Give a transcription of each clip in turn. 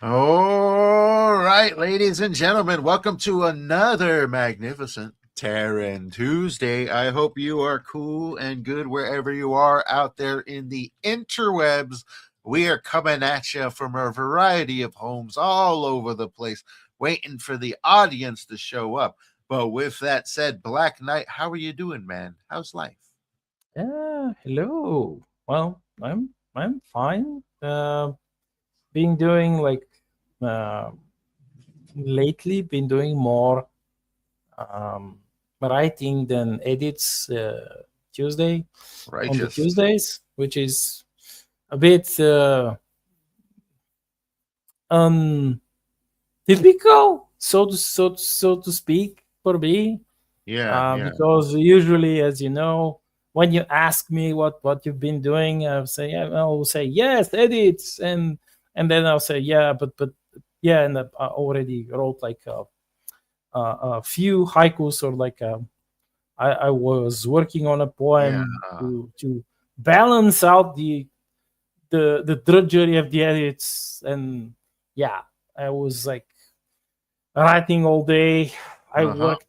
All right, ladies and gentlemen, welcome to another magnificent Terran Tuesday. I hope you are cool and good wherever you are out there in the interwebs. We are coming at you from a variety of homes all over the place, waiting for the audience to show up. But with that said, Black Knight, how are you doing, man? How's life? Yeah, hello. Well, I'm fine. Been doing like uh, lately. Been doing more um, writing than edits Tuesday on the Righteous. Tuesdays, which is a bit untypical, so to speak, for me. Yeah, yeah. Because usually, as you know, when you ask me what you've been doing, I'll say yes, edits, and then I'll say yeah, but yeah, and I already wrote like a few haikus or like I was working on a Yeah. poem to balance out the drudgery of the edits, and yeah, I was like writing all day. I Uh-huh. worked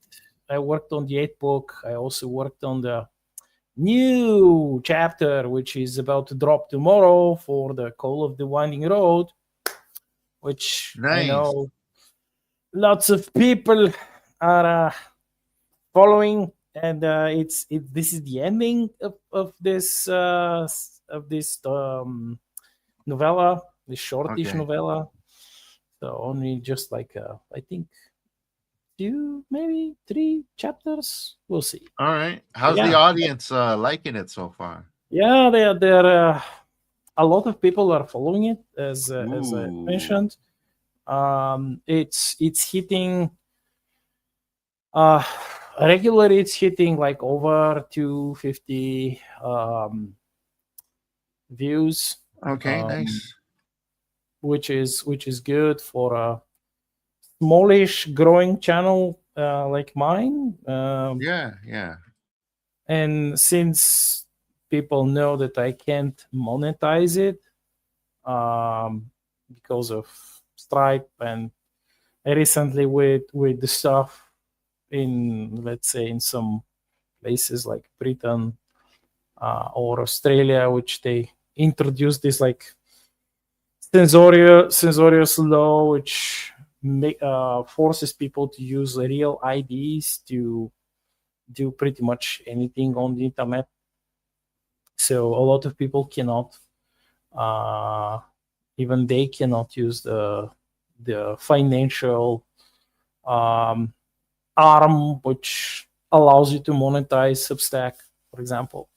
I worked on the eighth book. I also worked on the new chapter, which is about to drop tomorrow for the Call of the Winding Road, which I Nice. know lots of people are following, and this is the ending of this novella, this shortish Okay. novella. So only just like I think two, maybe three chapters. We'll see. All right. But How's the yeah, audience liking it so far? yeah, they're a lot of people are following it as I Ooh. mentioned. It's hitting uh regularly. It's hitting like over 250 views, Okay, um, nice. which is good for a smallish growing channel like mine. Yeah, yeah. And since people know that I can't monetize it because of Stripe, and recently with the stuff in, let's say, in some places like Britain or Australia, which they introduced this like censorious law, which forces people to use real IDs to do pretty much anything on the internet. So a lot of people cannot, uh, even they cannot use the financial um, arm which allows you to monetize Substack, for example.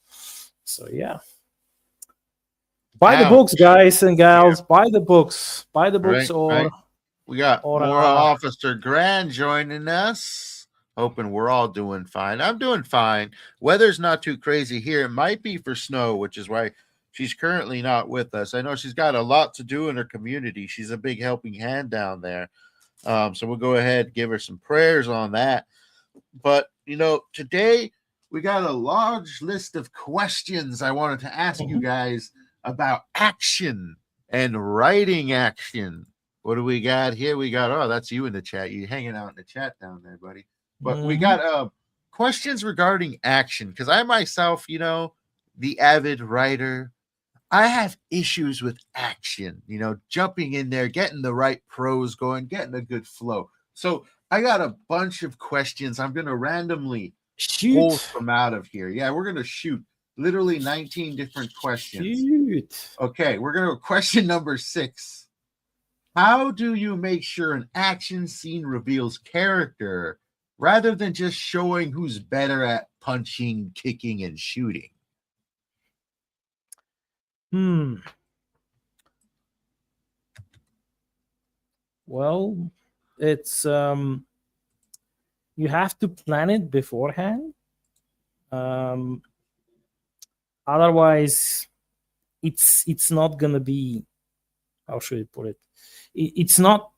So yeah, buy the books, Ouch. guys and Yeah. gals. Buy the books. Buy the books, Right, right. or We got or Moral Officer Grant joining us. Hoping we're all doing fine. I'm doing fine. Weather's not too crazy here. It might be for snow, which is why she's currently not with us. I know she's got a lot to do in her community. She's a big helping hand down there. So we'll go ahead and give her some prayers on that. But today we got a large list of questions I wanted to ask you Mhm. guys about action and writing action. What do we got here? We got, oh, that's you in the chat. You hanging out in the chat down there, buddy. But we Mhm. got questions regarding action because I myself, the avid writer, I have issues with action, jumping in there, getting the right prose going, getting a good flow. So I got a bunch of questions. I'm going to randomly pull Shoot, from out of here. Yeah, we're going to shoot literally 19 different questions. shoot. Okay, we're going to question number 6. How do you make sure an action scene reveals character rather than just showing who's better at punching, kicking, and shooting? Hmm. Well, it's you have to plan it beforehand. Um, Otherwise, it's not gonna be, how should I put it? It's not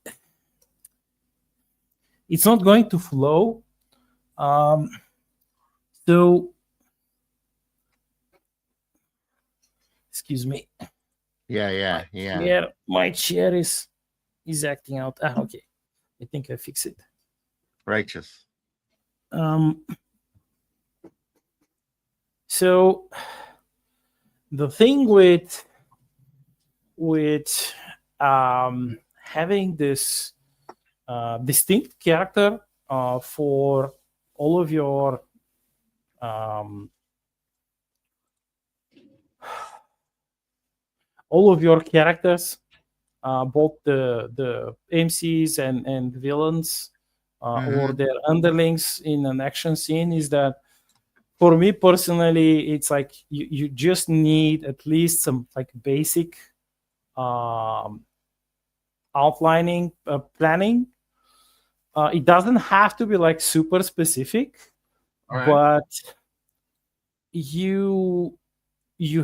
going to flow. Um, so excuse me, Yeah, my yeah, yeah. chair is is acting out. Okay. I think I fixed it. Righteous. Um, so the thing with having this distinct character for all of your um, characters, both the MCs and villains or their underlings in an action scene, is that for me personally, it's like you just need at least some like basic um, outlining planning. It doesn't have to be like super specific, All right. but you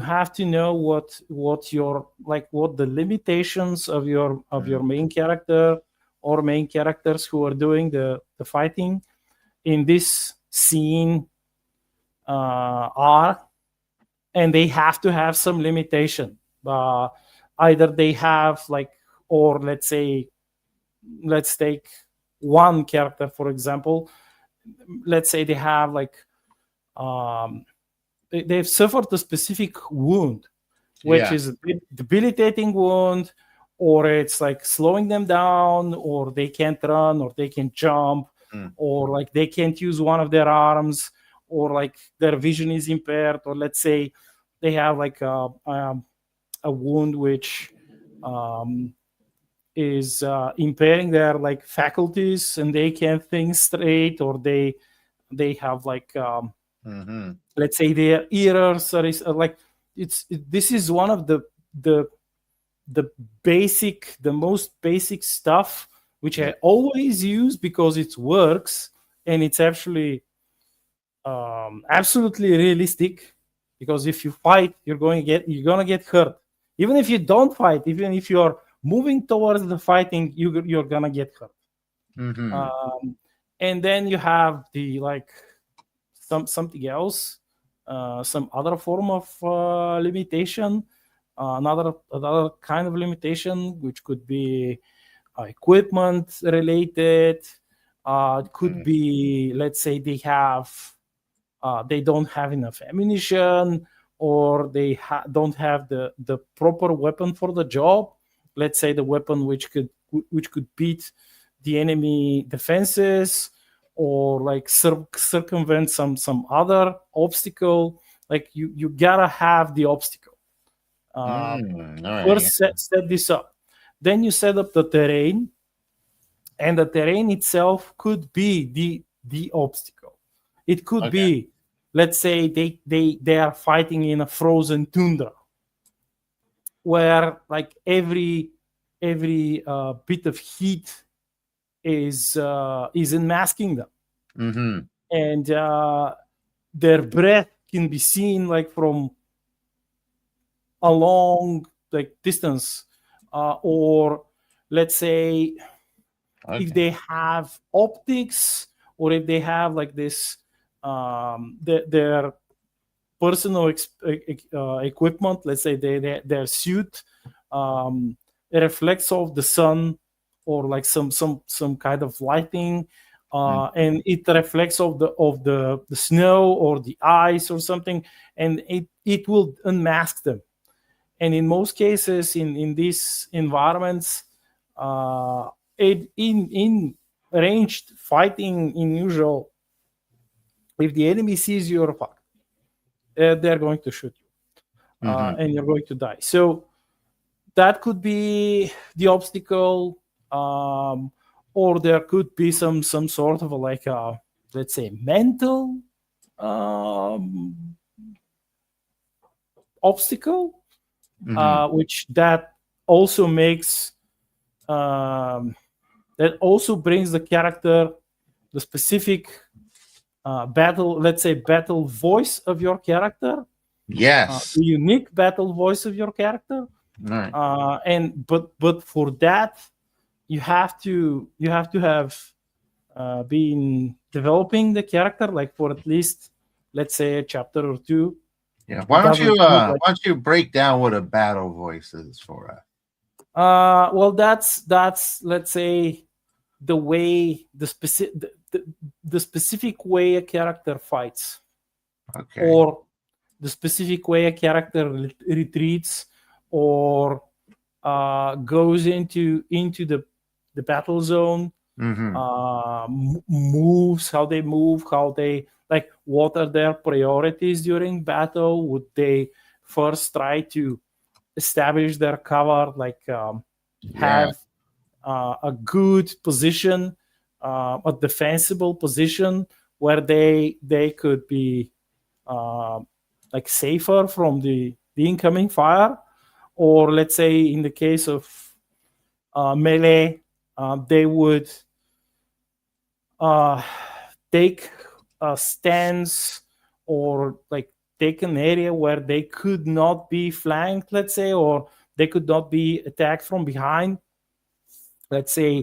have to know what your like what the limitations of your main character or main characters who are doing the fighting in this scene are, and they have to have some limitation. Either they have like, or let's say, let's take one character for example. Let's say they have like they've suffered a specific wound, which Yeah. is a debilitating wound, or it's like slowing them down, or they can't run, or they can't jump, or like they can't use one of their arms, or like their vision is impaired, or let's say they have like a wound which is impairing their like faculties and they can't think straight, or they have like let's say their ears are like this is one of the the the most basic stuff which I always use because it works, and it's actually absolutely realistic. Because if you fight, you're gonna get hurt. Even if you don't fight, even if you're moving towards the fighting, you're gonna get hurt. And then you have the like something else, some other form of limitation, another kind of limitation, which could be equipment related. It could be, let's say, they don't have enough ammunition, or they don't have the proper weapon for the job. Let's say the weapon which could beat the enemy defenses, or like circumvent some other obstacle. Like you gotta have the obstacle. All First right. set this up, then you set up the terrain, and the terrain itself could be the obstacle. It could Okay. be, let's say they are fighting in a frozen tundra, where like every bit of heat is unmasking them, and their breath can be seen like from a long like distance, or let's say if they have optics, or if they have like this their personal equipment, let's say their suit reflects off the sun, or like some kind of lighting, and it reflects off the snow or the ice or something, and it will unmask them. And in most cases in these environments, in ranged fighting, in usual, if the enemy sees you're fucked, they're going to shoot you, and you're going to die. So that could be the obstacle, or there could be some sort of like a, let's say, mental obstacle, which that also makes that also brings the character the specific battle, let's say, battle voice of your character. Yes. The unique battle voice of your character. Right. And but for that, you have to have been developing the character like for at least, let's say, a chapter or two. Yeah. It doesn't Why like, don't you break down what a battle voice is for us? Well, that's let's say the way the specific way a character fights, Okay. or the specific way a character retreats, or goes into the battle zone, Mm-hmm. moves, how they move, how they like, what are their priorities during battle? Would they first try to establish their cover, like Yeah. have a good position, a defensible position where they could be uh, like safer from the incoming fire, or let's say in the case of melee, they would uh, take a stance, or like take an area where they could not be flanked, let's say, or they could not be attacked from behind. Let's say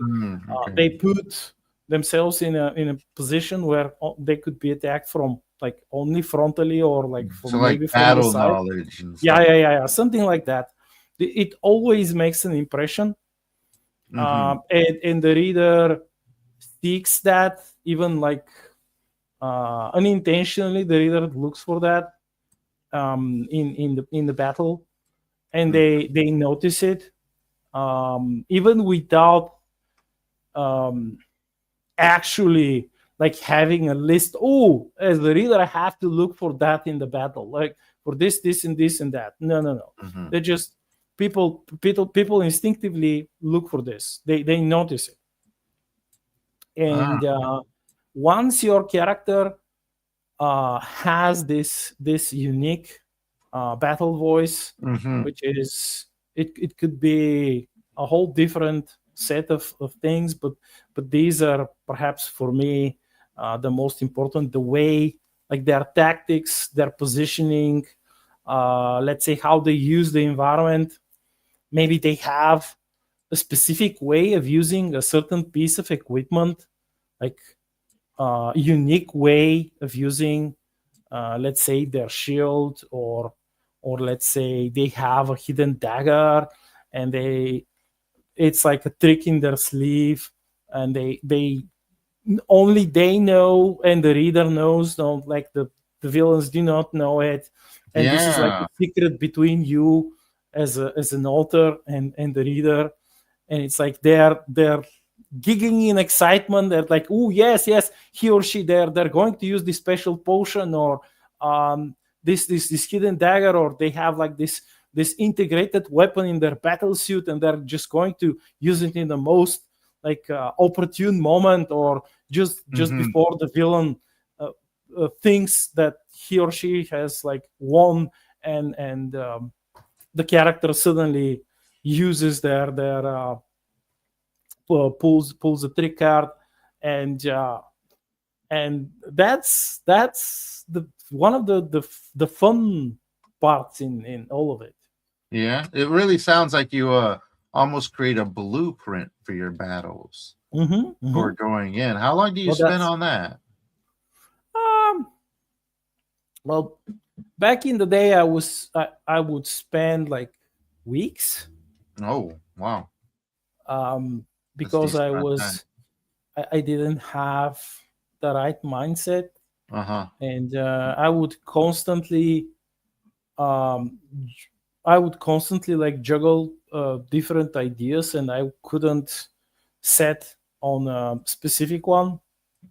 Okay. they put themselves in a position where they could be attacked from like only frontally, or like So from like maybe from the battle side. knowledge and Yeah, stuff. yeah, something like that. It always makes an impression, Mm-hmm. and the reader seeks that, even like unintentionally. The reader looks for that in the battle, and they notice it, even without um, actually like having a list. Oh, as the reader, I have to look for that in the battle, like for this and this and that. No, no, no. Mm-hmm. They just, people instinctively look for this. They notice it. Ah. And once your character has this unique battle voice, Mm-hmm. which is, it could be a whole different set of things, but these are perhaps for me the most important. The way, like their tactics, their positioning, let's say how they use the environment. Maybe they have a specific way of using a certain piece of equipment, like unique way of using, let's say their shield, or let's say they have a hidden dagger, and it's like a trick in their sleeve, and they only they know, and the reader knows, don't like the villains do not know it, and this is like a Yeah. secret between you as an author and the reader. And it's like they're giggling in excitement. They're like, oh yes, yes, he or she, they're going to use this special potion, or this hidden dagger, or they have like this integrated weapon in their battle suit, and they're just going to use it in the most like opportune moment, or just Mm-hmm. before the villain thinks that he or she has like won, and the character suddenly uses their pulls a trick card, and that's the one of the fun parts in all of it. Yeah. It really sounds like you almost create a blueprint for your battles before Mm-hmm. going in. How long do you Well, spend that's on that? um well, back in the day, I would spend like weeks, Oh, wow. um That's because decent amount of time. I didn't have the right mindset, Uh-huh. and um I would constantly like juggle different ideas, and I couldn't set on a specific one.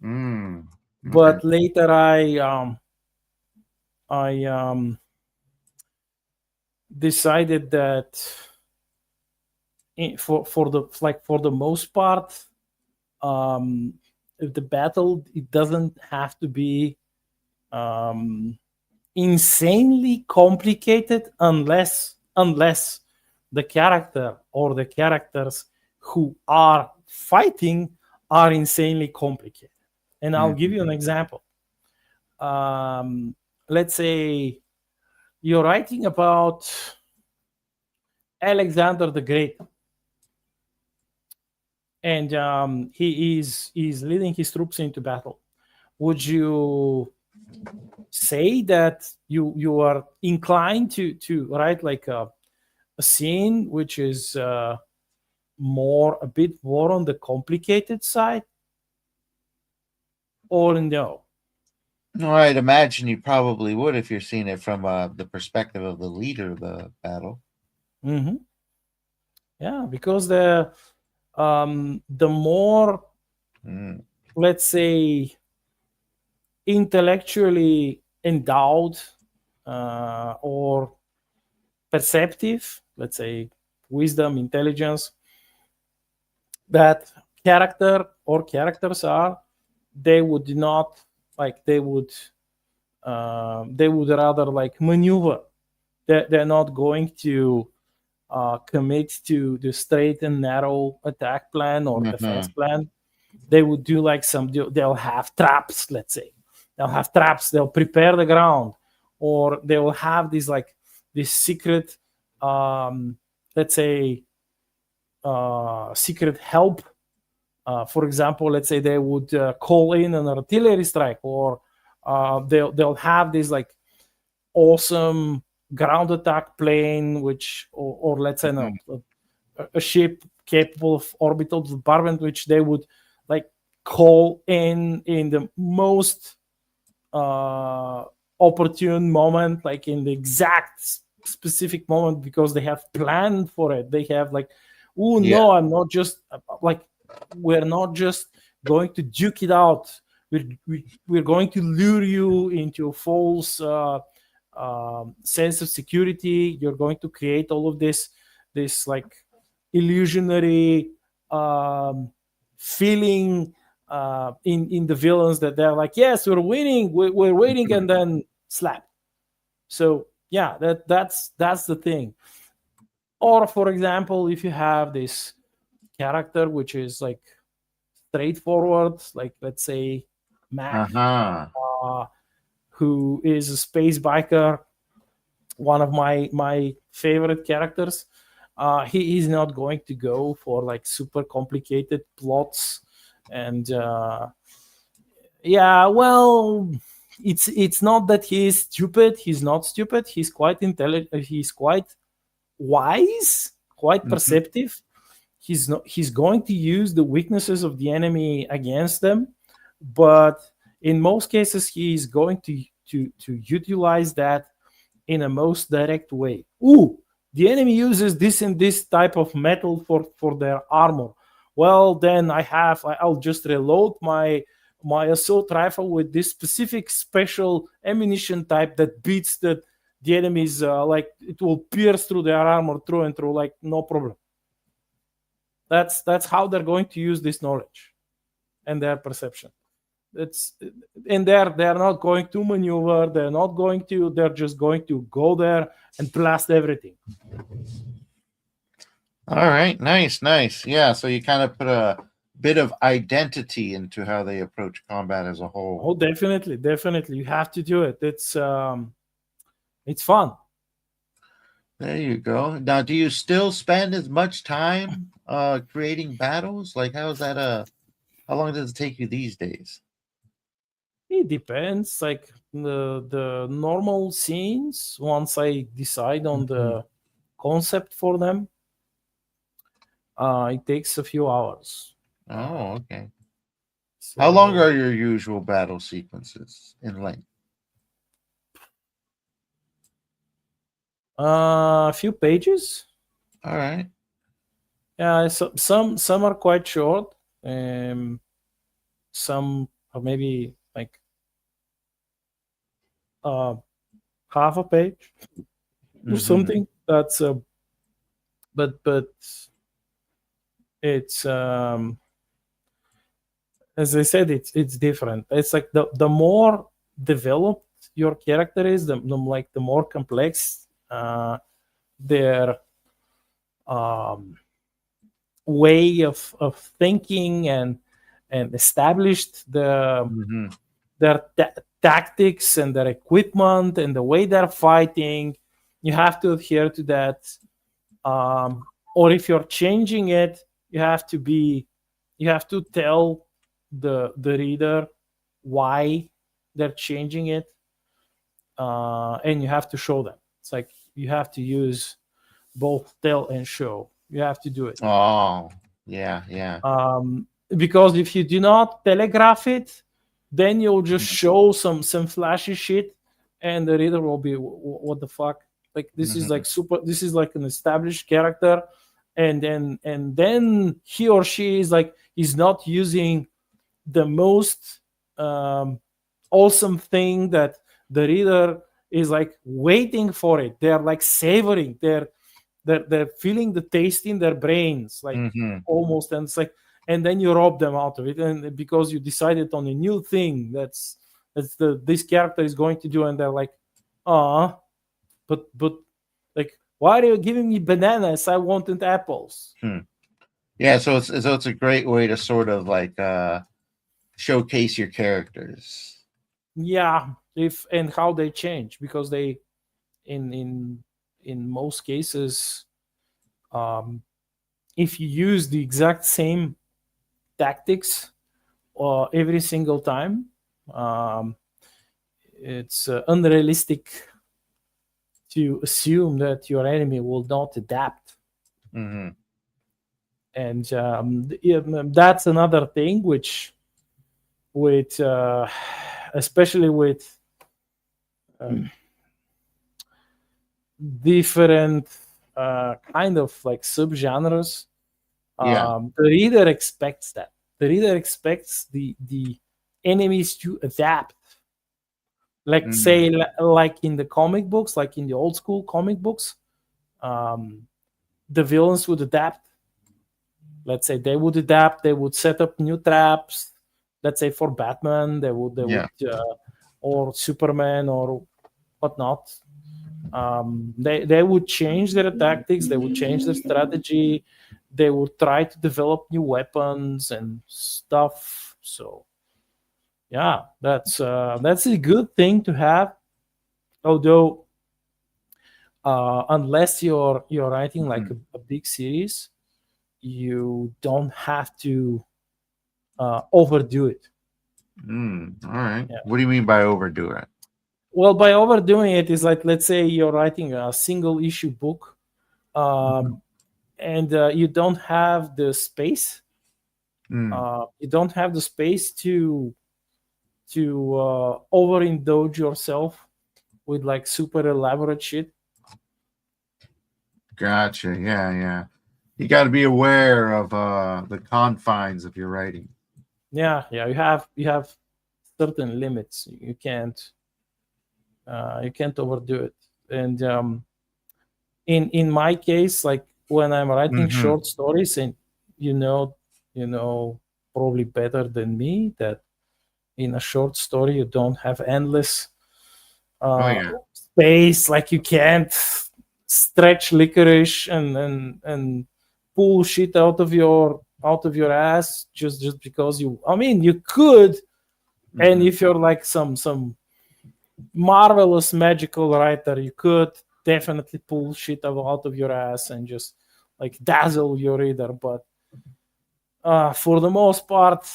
Mm. Okay. But later, I decided that for the most part, um, if the battle, it doesn't have to be um, insanely complicated, unless the character or the characters who are fighting are insanely complicated. And I'll give you an Mhm. example. um, let's say you're writing about Alexander the Great, and he's leading his troops into battle. Would you say that you are inclined to write like a scene which is a bit more on the complicated side, or no? No, I'd imagine you probably would if you're seeing it from the perspective of the leader of the battle. Hmm. Yeah, because the more, Mm. let's say, intellectually endowed or perceptive, let's say, wisdom, intelligence, that character or characters are, they would not like they would rather like maneuver. They're not going to commit to the straight and narrow attack plan or defense Mhm. plan. They would do like they'll have traps, let's say. They'll have traps, they'll prepare the ground, or they will have this secret, let's say, secret help. For example, let's say they would call in an artillery strike, or they'll have this like awesome ground attack plane, which, or let's say, no, Mhm. a ship capable of orbital bombardment, which they would like call in the most uh, opportune moment, like in the exact specific moment, because they have planned for it. They have like, oh Yeah. no, I'm not just like, we're not just going to duke it out. We're going to lure you into a false sense of security. You're going to create all of this like illusionary feeling in the villains, that they're like, yes, we're winning, we're waiting, and then slap. So yeah, that's the thing. Or for example, if you have this character which is like straightforward, like let's say Mac, Uh-huh. uh, who is a space biker, one of my favorite characters. He is not going to go for like super complicated plots, and yeah, well, it's not that he's stupid. He's not stupid. He's quite intelligent. He's quite wise, quite Mhm. perceptive. He's going to use the weaknesses of the enemy against them, but in most cases he's going to utilize that in a most direct way. Ooh, the enemy uses this and this type of metal for their armor. Well, then I'll just reload my assault rifle with this specific special ammunition type that beats the enemies, like it will pierce through their armor through and through, like no problem. That's how they're going to use this knowledge and their perception. It's and they're not going to maneuver. They're not going to. They're just going to go there and blast everything. All right. Nice, nice. Yeah, so you kind of put a bit of identity into how they approach combat as a whole. Oh, definitely, definitely, you have to do it. It's fun. There you go. Now, do you still spend as much time creating battles? Like how's that how long does it take you these days? It depends. Like the normal scenes, once I decide on Mhm. the concept for them, it takes a few hours. Oh, okay. How long So are your usual battle sequences in length? a few pages. All right. Yeah, so some are quite short. Some are maybe like uh, half a page or Mm-hmm. something. That's but it's as I said, it's different. It's like the more developed your character is, the more complex their um, way of thinking and established Mm-hmm. their tactics and their equipment and the way they're fighting. You have to adhere to that, or if you're changing it, you have to be you have to tell the reader why they're changing it, and you have to show them. It's like you have to use both tell and show. You have to do it. Oh, yeah, yeah. Because if you do not telegraph it, then you'll just Mhm. show some flashy shit, and the reader will be, what the fuck? Like this is Mhm. like super. This is like an established character, and then he or she is like he's not using the most um, awesome thing that the reader is like waiting for it. They're like savoring. They're feeling the taste in their brains, like Mhm. almost, and it's like, and then you rob them out of it, and because you decided on a new thing that's the this character is going to do, and they're like, ah, but like, why are you giving me bananas? I wanted apples. Hmm. Yeah, so it's a great way to sort of like showcase your characters. Yeah, if and how they change, because they in in in most cases, um, if you use the exact same tactics every single time, um, it's unrealistic to assume that your enemy will not adapt. Mhm. And that's another thing which, with especially with um, different kind of like subgenres, Yeah. the reader expects that. The reader expects the enemies to adapt. Like say, Mhm. like in the comic books, like in the old school comic books, um, the villains would adapt. Let's say they would adapt. They would set up new traps. Let's say for Batman, they would Yeah. or Superman or whatnot. They would change their tactics. They would change their strategy. They would try to develop new weapons and stuff. So yeah, that's a good thing to have. Although unless you're writing like Mhm. a big series, you don't have to overdo it. All right. Yeah. What do you mean by overdo it? Well, by overdoing it is like, let's say you're writing a single issue book, Mhm. um, and you don't have the space. Mm. You don't have the space to overindulge yourself with like super elaborate shit. Gotcha. Yeah, yeah. You got to be aware of the confines of your writing. Yeah, yeah. You have certain limits. You can't overdo it. And in my case, like when I'm writing Hmm. short stories, and you know you know probably better than me that in a short story you don't have endless Oh uh yeah. space. Like you can't stretch licorice and pull shit out of your ass just because you, I mean, you could. And Hmm. if you're like some marvelous magical writer, you could definitely pull shit out of your ass and just like dazzle your reader. But for the most part,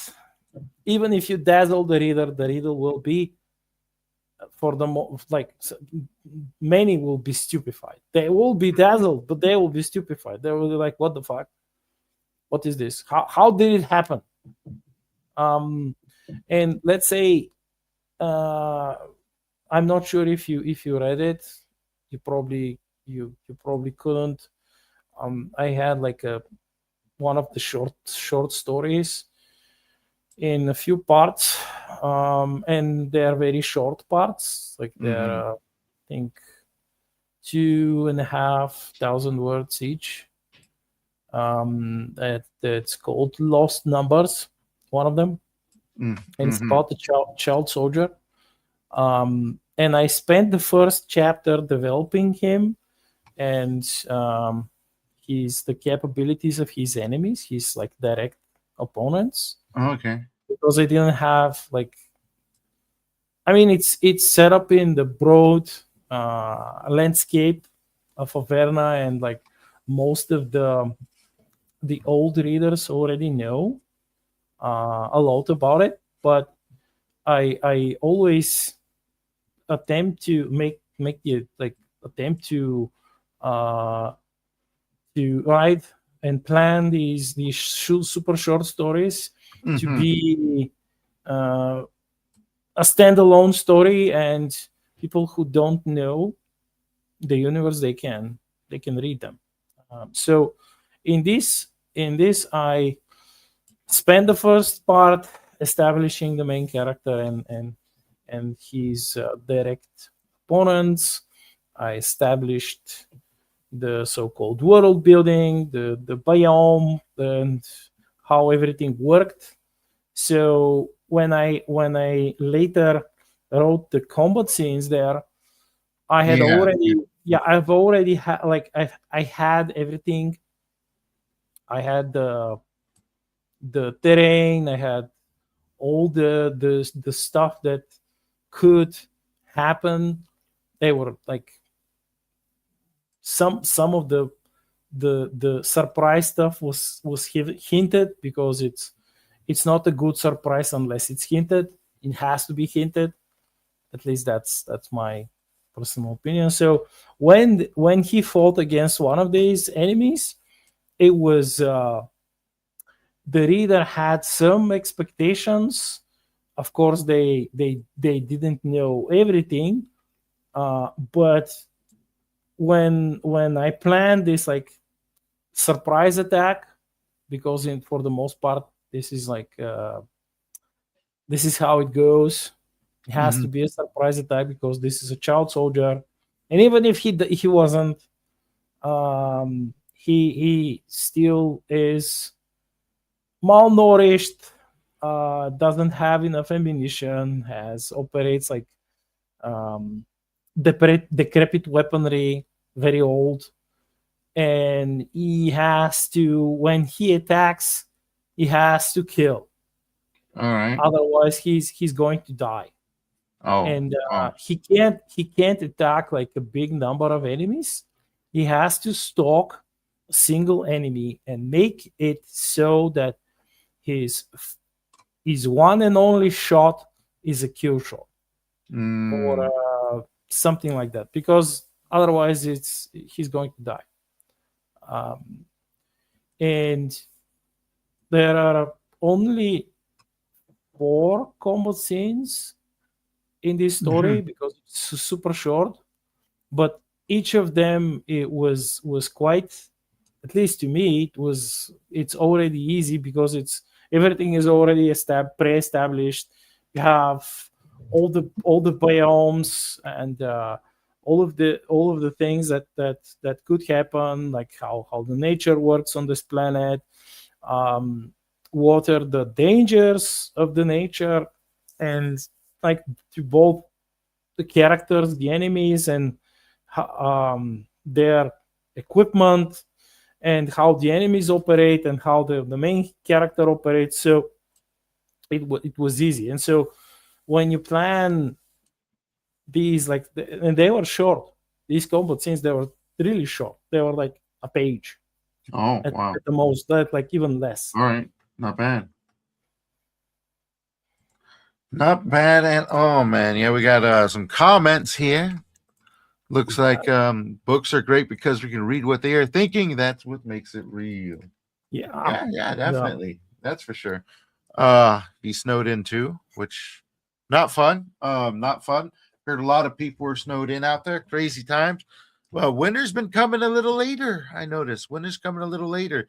even if you dazzle the reader will be, many will be stupefied. They will be dazzled, but they will be stupefied. They will be like, "What the fuck? What is this? How did it happen?" Um, and let's say, uh, I'm not sure if you read it. You probably couldn't. I had like a one of the short stories in a few parts, and they are very short parts. Like they're Hmm. I think 2,500 words each. That's called Lost Numbers. One of them, and it's Mm-hmm. about the child soldier. And I spent the first chapter developing him and the capabilities of his enemies, his like direct opponents, Okay. because I didn't have like, I mean, it's set up in the broad landscape of Averna, and like most of the old readers already know a lot about it. But I always attempt to make the like attempt uh to write plan these super short stories to Hmm. be uh, a standalone story, and people who don't know the universe, they can read them. So in this I spend the first part establishing the main character and his direct opponents. I established the so-called world building, the biome, and how everything worked. So when I later wrote the combat scenes there, I had Yeah. already yeah I've already had like I had everything. I had the terrain. I had all the stuff that could happen. They were like some of the surprise stuff was hinted, because it's not a good surprise unless it's hinted. It has to be hinted. At least that's my personal opinion. So when he fought against one of these enemies, it was the reader had some expectations. Of course, they didn't know everything, but when I planned this like surprise attack, because for the most part this is how it goes. It has to Hmm. be a surprise attack because this is a child soldier, and even if he wasn't, he still is malnourished, doesn't have enough ammunition, has operates like um, decrepit weaponry, very old, and he has to when he attacks, he has to kill. All right. Otherwise, he's going to die, Oh. and Oh. he can't attack like a big number of enemies. He has to stalk a single enemy and make it so that his his one and only shot is a kill shot, or Mm. something like that, because otherwise it's he's going to die. um, and there are only 4 combat scenes in this story Hmm. because it's super short, but each of them it was quite, at least to me it's already easy, because it's everything is already pre-established. You have all the biomes, and all of the things that could happen, like how the nature works on this planet, um, what are the dangers of the nature, and like to both the characters, the enemies, and their equipment, and how the enemies operate, and how the main character operates. So it was easy. And so when you plan these, like, and they were short, these combat scenes, they were really short. They were like a page Oh, wow. at the most, like even less. All right. Not bad. Not bad at all, man. Yeah, we got some comments here. Looks Yeah, like books are great because we can read what they are thinking. That's what makes it real. yeah, Yeah, yeah, yeah. definitely. That's for sure. He snowed in too, which not fun. Not fun. Heard a lot of people were snowed in out there. Crazy times. Well, winter's been coming a little later. I noticed winter's coming a little later.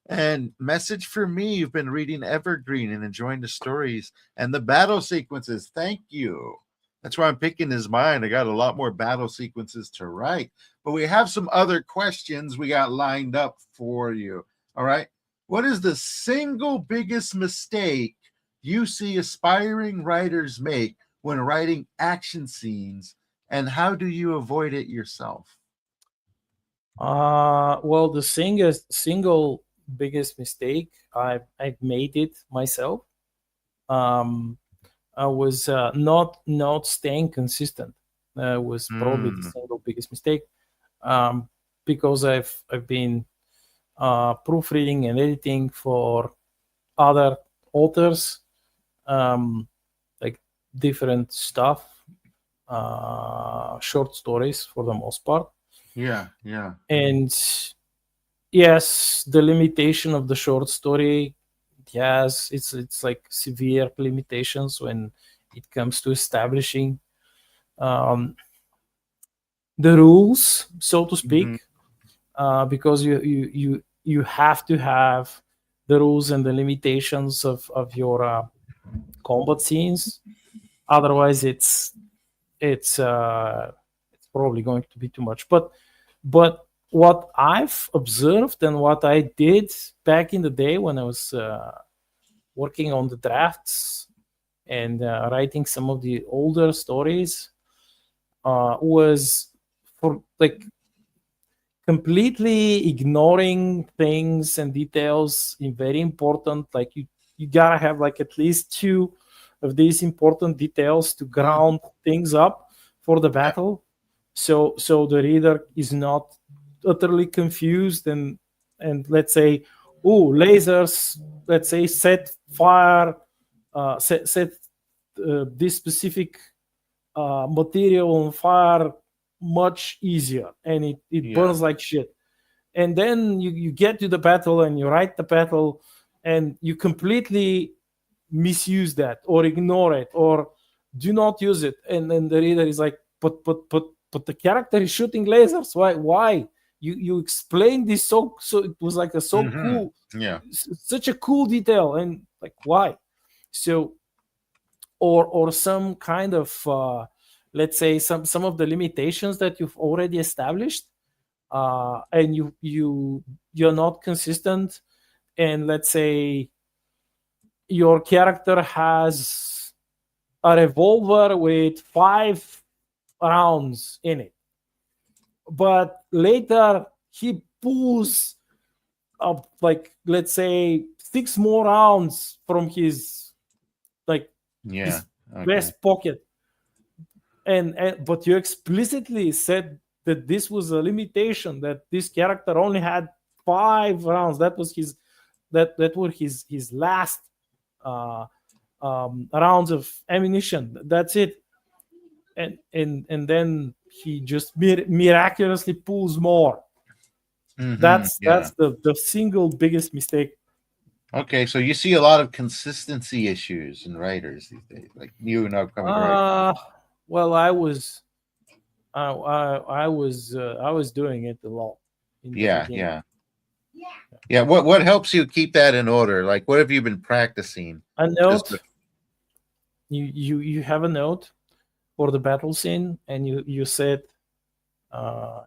And message for me, you've been reading Evergreen and enjoying the stories and the battle sequences. Thank you. That's why I'm picking his mind. I got a lot more battle sequences to write, but we have some other questions we got lined up for you. All right. What is the single biggest mistake you see aspiring writers make when writing action scenes, and how do you avoid it yourself? Well, the single biggest mistake I've made it myself. Um, I was not staying consistent. Was probably the Mm, single biggest mistake, um, because I've been proofreading and editing for other authors, um, like different stuff, short stories for the most part, yeah, yeah. and yes, the limitation of the short story. Yes, it's like severe limitations when it comes to establishing um, the rules, so to Hmm. speak, because you have to have the rules and the limitations of your combat scenes. Otherwise, it's it's probably going to be too much. But what I've observed and what I did back in the day when I was working on the drafts and writing some of the older stories was for like completely ignoring things and details in very important, like you gotta have like at least two of these important details to Hmm. ground things up for the Yeah. battle, so the reader is not utterly confused and let's say, oh, lasers, let's say, set fire, set this specific material on fire much easier, and it Yeah. burns like shit. And then you get to the battle and you write the battle and you completely misuse that or ignore it or do not use it. And then the reader is like, but the character is shooting lasers. Why? You explained this so it was like a so Hmm. cool, Yeah. such a cool detail, and like why? So or some kind of let's say some of the limitations that you've already established, and you're not consistent, and let's say your character has a revolver with 5 rounds in it, but later he pulls up, like, let's say 6 more rounds from his, like, Yeah. his Okay. vest pocket, and but you explicitly said that this was a limitation, that this character only had 5 rounds. That was his, that were his last uh rounds of ammunition. That's it. And then he just miraculously pulls more. Hmm. That's Yeah. the single biggest mistake. Okay. So you see a lot of consistency issues in writers these days, like you and upcoming writers. uh well, I was doing it a lot in the Yeah. beginning. Yeah. Yeah. What helps you keep that in order? Like, what have you been practicing? A Just note, you have a note for the battle scene, and you said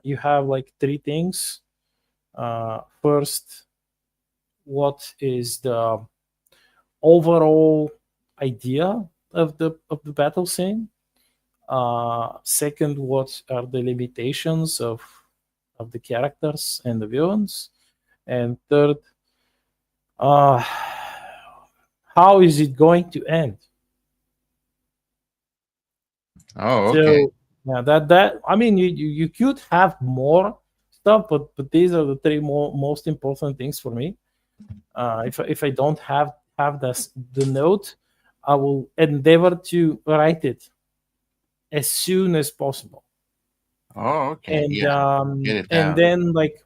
you have like three things. First, what is the overall idea of the battle scene? Second, what are the limitations of the characters and the villains? And third, uh, how is it going to end? oh, okay. So yeah, that I mean, you could have more stuff, but these are the three most important things for me. If I don't have the note, I will endeavor to write it as soon as possible, Oh, okay. Yeah. Get it and down. then like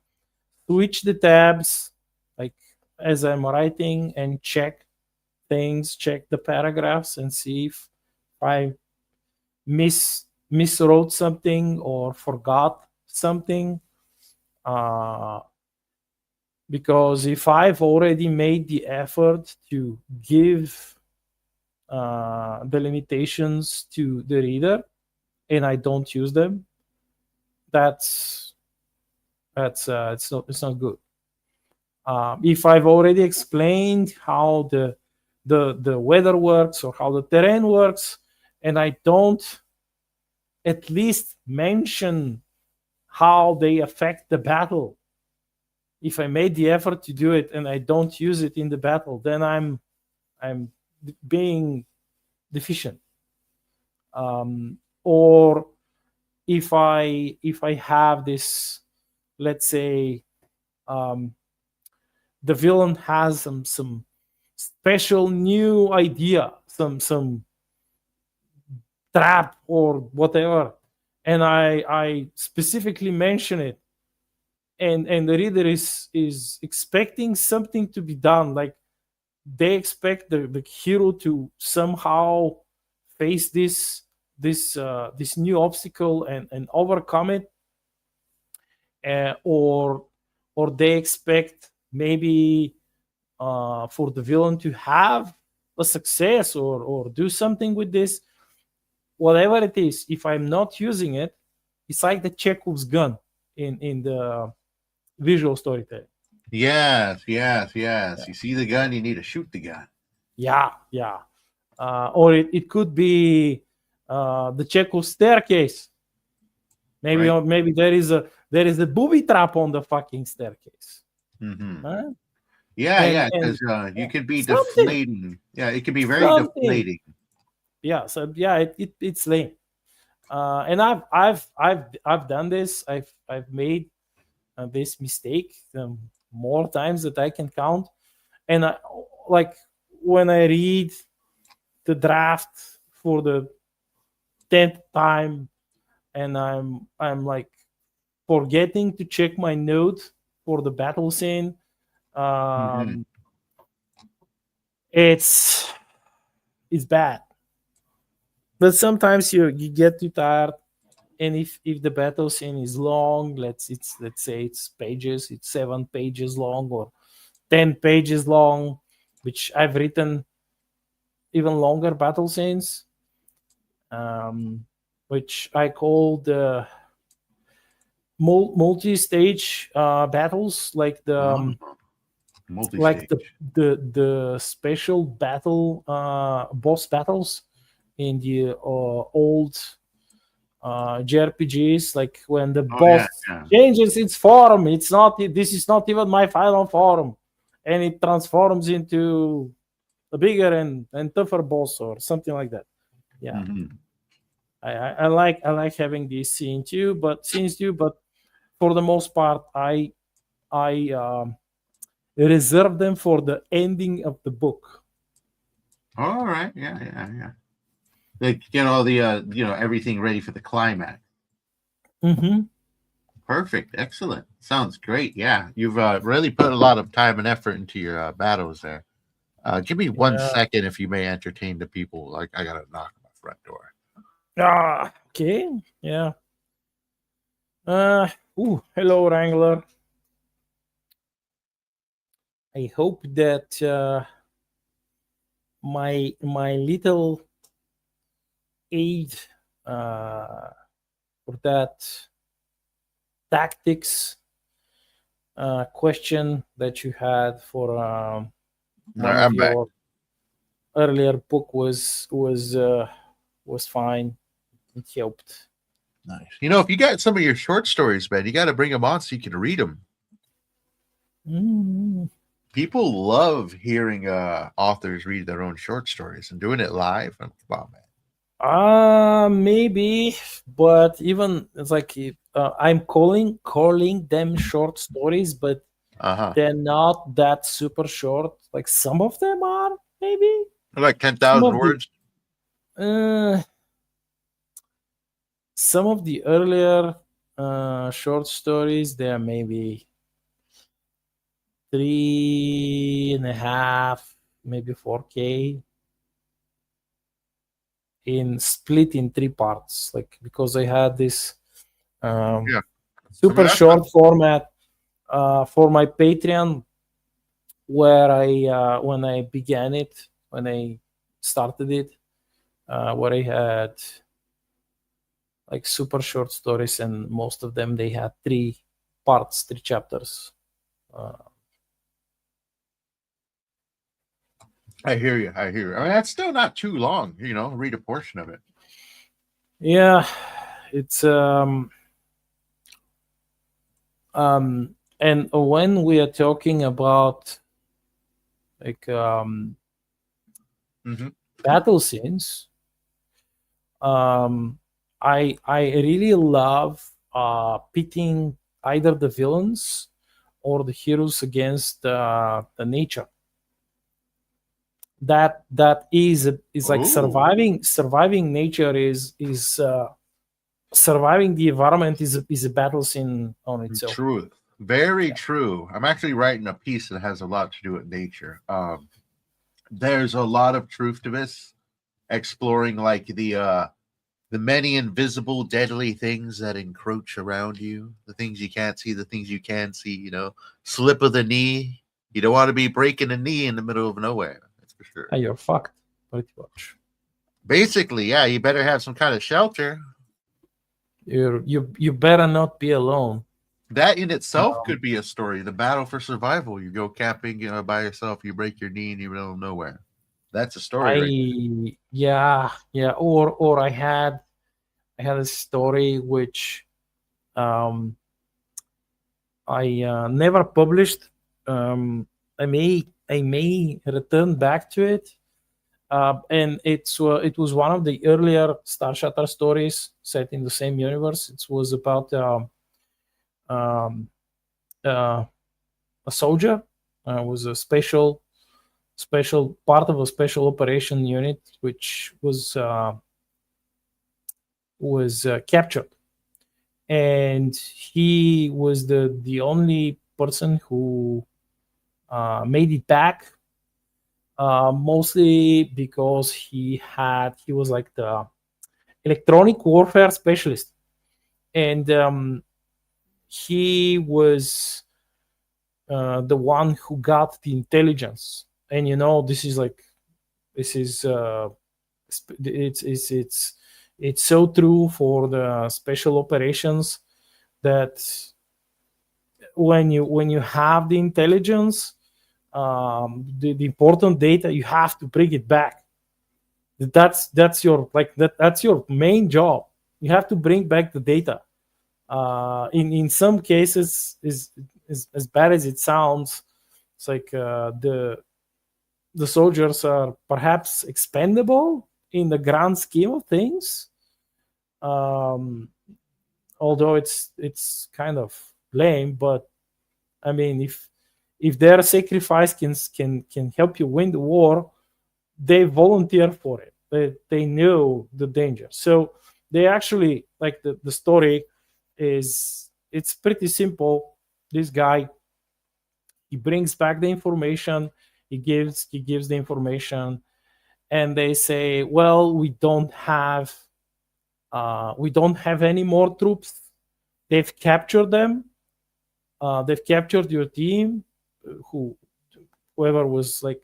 switch the tabs, like as I'm writing, and check things, check the paragraphs, and see if I miswrote something or forgot something. Uh, because if I've already made the effort to give the limitations to the reader and I don't use them, that's it's not good. If I've already explained how the weather works or how the terrain works, and I don't at least mention how they affect the battle, if I made the effort to do it and I don't use it in the battle, then I'm being deficient. Or if I have this, let's say, um, the villain has some special new idea, some trap or whatever, and I specifically mention it, and the reader is expecting something to be done, like they expect the hero to somehow face this new obstacle and overcome it, or they expect maybe for the villain to have a success or do something with this. Whatever it is, if I'm not using it, it's like the Chekhov's gun in the visual storytelling. Yes, yes, yes. You see the gun, you need to shoot the gun. Yeah, yeah. Or it could be the Chekhov staircase. Maybe Right. maybe there is a booby trap on the fucking staircase. Mm-hmm. Huh? Yeah, And yeah, because you could be something, deflating. Yeah, it could be very something. deflating. Yeah. So yeah, it's lame. And I've done this. I've made this mistake more times that I can count. And like when I read the draft for the 10th time, and I'm like forgetting to check my note for the battle scene. Mm-hmm. Um, it's bad. But sometimes you get too tired, and if the battle scene is long, let's say it's pages, it's 7 pages long or 10 pages long, which I've written even longer battle scenes, which I call the multi-stage battles, like the like the Multi-stage. the special battle boss battles in the old JRPGs, like when the Oh yeah, boss yeah. changes its form. It's not, this is not even my final form, and it transforms into a bigger and tougher boss or something like that. Yeah, Mm-hmm. I like having these scenes too, but for the most part, I reserve them for the ending of the book. All right. Yeah, yeah, yeah. Like get all the everything ready for the climax. Mm-hmm. Perfect. Excellent. Sounds great. Yeah, you've really put a lot of time and effort into your battles there. Give me one Yeah. second if you may entertain the people. Like I gotta knock on my front door. Okay. Yeah. Uh. Hello, Wrangler. I hope that my little aid for that tactics question that you had for All right, one of I'm back. your earlier book was fine. It helped. Nice. If you got some of your short stories, man, you got to bring them on so you can read them. Mm. People love hearing authors read their own short stories and doing it live. Come on, man. Maybe, but even it's like I'm calling them short stories, but Uh huh. they're not that super short. Like some of them are, maybe Like some 10,000 of the words. uh, some of the earlier short stories, they're maybe 3.5, maybe 4K, in split in 3 parts. Like because I had this um, Yeah. I mean, super that's short format for my Patreon, where I when I began it, when I started it, where I had like super short stories, and most of them they had 3 parts, 3 chapters. Uh, I hear you. I hear you. I mean, that's still not too long. Read a portion of it. yeah, it's and when we are talking about like Mm-hmm. battle scenes, um, I really love pitting either the villains or the heroes against the nature. That is like Oh, surviving nature is surviving the environment is a battle scene on itself. truth. Very true. I'm actually writing a piece that has a lot to do with nature. There's a lot of truth to this, exploring like the many invisible deadly things that encroach around you, the things you can't see, the things you can see, slip of the knee. You don't want to be breaking a knee in the middle of nowhere. That's for sure. And you're fucked, pretty much. Basically, yeah, you better have some kind of shelter. You better not be alone. That in itself Um, could be a story. The battle for survival. You go camping, by yourself. You break your knee in the middle of nowhere. That's a story, right? yeah. Or I had a story which um, I never published. I may return back to it, and it was one of the earlier Star Shattered stories set in the same universe. It was about um, uh, a soldier. Was a special part of a special operation unit which was captured, and he was the only person who made it back, mostly because he was like the electronic warfare specialist, and he was the one who got the intelligence. And this is it's so true for the special operations that when you have the intelligence, the important data, you have to bring it back. That's your that's your main job. You have to bring back the data. In some cases, is as bad as it sounds, it's like the soldiers are perhaps expendable in the grand scheme of things. Um, Although it's kind of lame, but I mean, if their sacrifice can help you win the war, they volunteer for it. They know the danger, so they actually like the story is it's pretty simple. This guy, he brings back the information, he gives the information, and they say, well, we don't have any more troops. They've captured them. They've captured your team, who whoever was like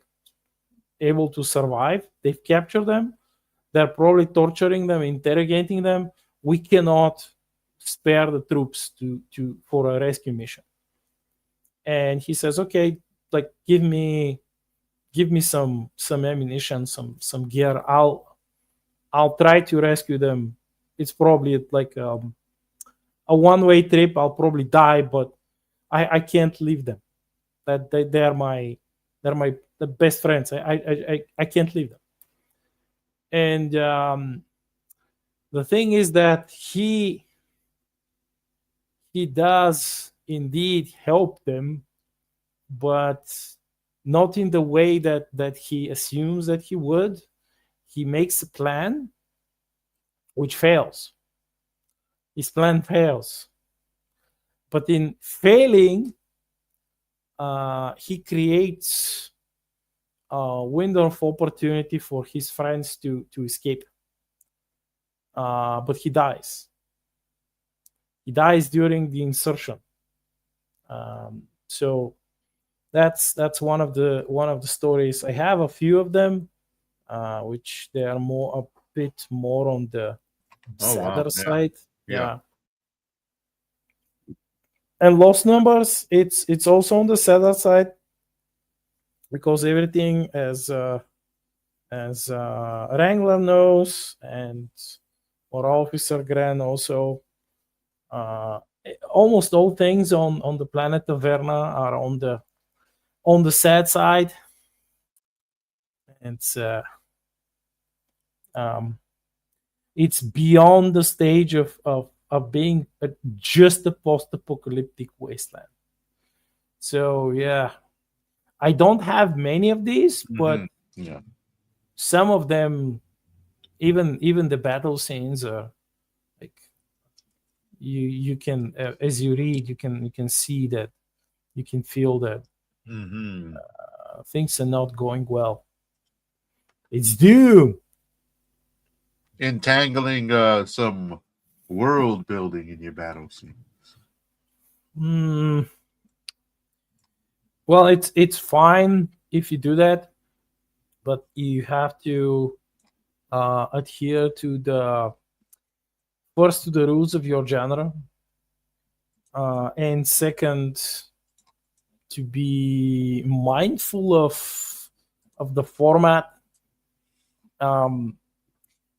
able to survive. They've captured them. They're probably torturing them, interrogating them. We cannot spare the troops to for a rescue mission. And he says, okay, like give me some ammunition, some gear. I'll try to rescue them. It's probably like a one-way trip. I'll probably die, but I can't leave them. That they're my the best friends. I can't leave them. And the thing is that he does indeed help them, but not in the way that he assumes that he would. He makes a plan which fails. His plan fails, but in failing, he creates a window of opportunity for his friends to escape. But he dies. He dies during the insertion. So that's one of the stories. I have a few of them, which they are a bit more on the Oh wow, sadder yeah, side. yeah. Yeah. And Lost Numbers, it's also on the sadder side, because everything as Wrangler knows, and or Officer Gran also, uh, almost all things on the planet of Verna are on the sad side. It's um, it's beyond the stage of being just a post-apocalyptic wasteland. So yeah, I don't have many of these, Hmm. but Yeah. some of them, even the battle scenes are like you can as you read, you can see that, you can feel that Mm-hmm. things are not going well. It's doom. Entangling some world building in your battle scene. Mm, well, it's fine if you do that, but you have to adhere to the first to the rules of your genre, and second to be mindful of the format. Um,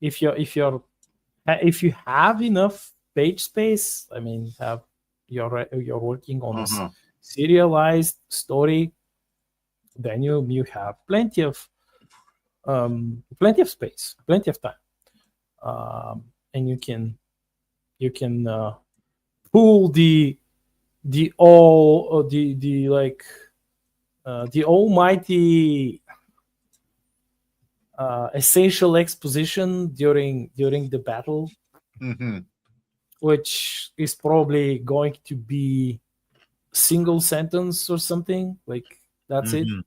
if you have enough page space, I mean, have you're working on a Uh-huh. serialized story, then you have plenty of space, plenty of time, and you can pull the like the almighty essential exposition during the battle, Mm-hmm. which is probably going to be single sentence or something like that's it Mm-hmm.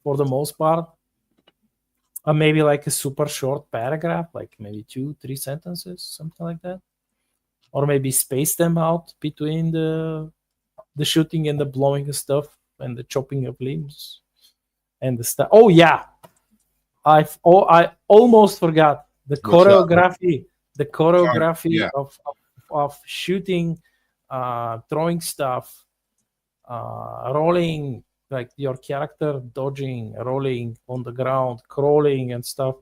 for the most part. Maybe like a super short paragraph, like maybe 2 3 sentences, something like that, or maybe space them out between the shooting and the blowing of stuff and the chopping of limbs and the stuff. Oh yeah, I almost forgot the What's up? choreography. The choreography Yeah. of shooting, throwing stuff, rolling, like your character dodging, rolling on the ground, crawling and stuff.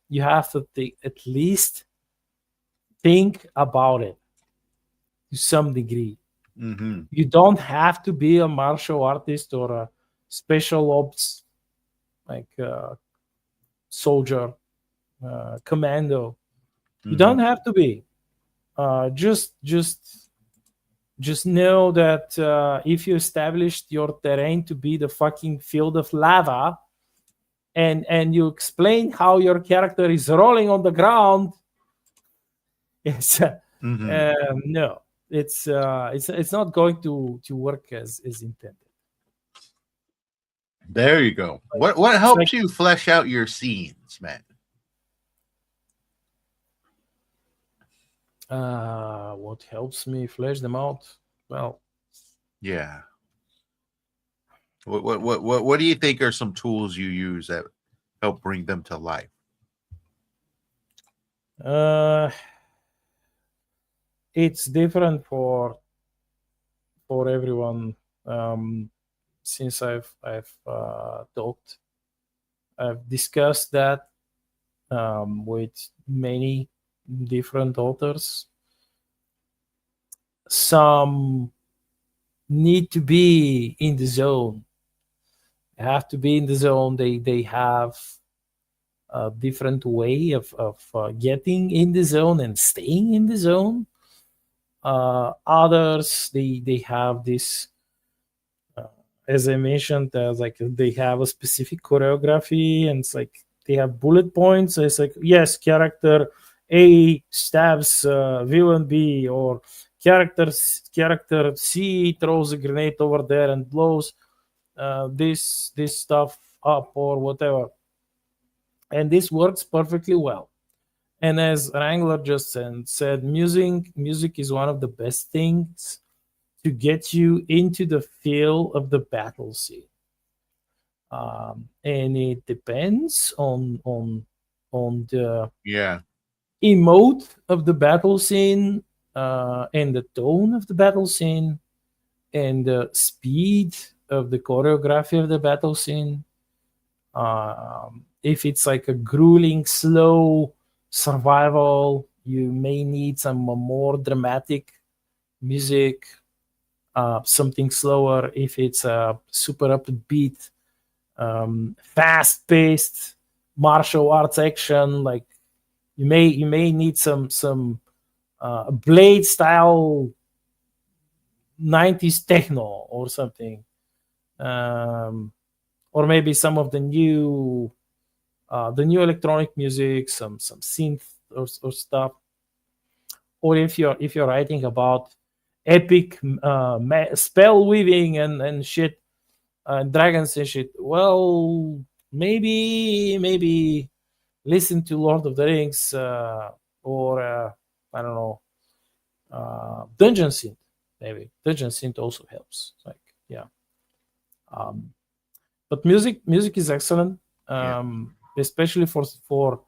You have to at least think about it to some degree. Mm-hmm. You don't have to be a martial artist or a special ops like soldier, commando. You Mm-hmm. don't have to be. Just know that if you established your terrain to be the fucking field of lava, and you explain how your character is rolling on the ground, it's Mm-hmm. no, it's not going to work as intended. There you go. What It's like helps you flesh out your scenes, man? what helps me flesh them out. Well, Yeah. What do you think are some tools you use that help bring them to life? uh, it's different for everyone. Since I've discussed that with many different authors. Some need to be in the zone. They have to be in the zone. They have a different way of getting in the zone and staying in the zone. Others they have this, uh, as I mentioned, like they have a specific choreography, and it's like they have bullet points. It's like, yes, character A stabs villain B, or character C throws a grenade over there and blows this stuff up or whatever, and this works perfectly well. And as Wrangler just said, music is one of the best things to get you into the feel of the battle scene. And it depends on the Yeah. emote of the battle scene, and the tone of the battle scene, and the speed of the choreography of the battle scene. If it's like a grueling, slow survival, you may need some more dramatic music, something slower. If it's a super upbeat, fast-paced martial arts action, like you may need some blade style 90s techno or something, um, or maybe some of the new electronic music, some synth or stuff. or if you're writing about epic spell weaving and shit, dragons and shit, well, maybe listen to Lord of the Rings, or I don't know, Dungeon Synth. Maybe Dungeon Synth also helps. Like, yeah. Um, but music is excellent, Yeah. especially for